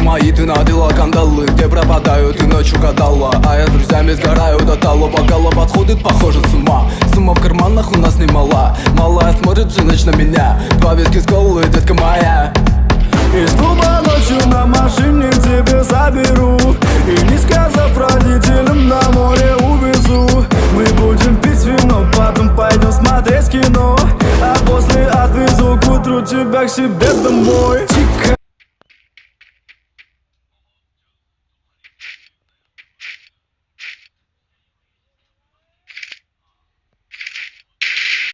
мои, ты надела кандалы. Где пропадаю, ты ночью гадала, а я с друзьями сгораю до тала. Бокала подходит, похоже, с ума. Сумма в карманах у нас немала. Малая смотрит всю ночь на меня. Два виски с колой, детка моя. Из клуба ночью на машине тебе заберу, и не сказав родителям, на море увезу. Мы будем пить вино, потом пойдем смотреть кино, а после отвезу к утру тебя к себе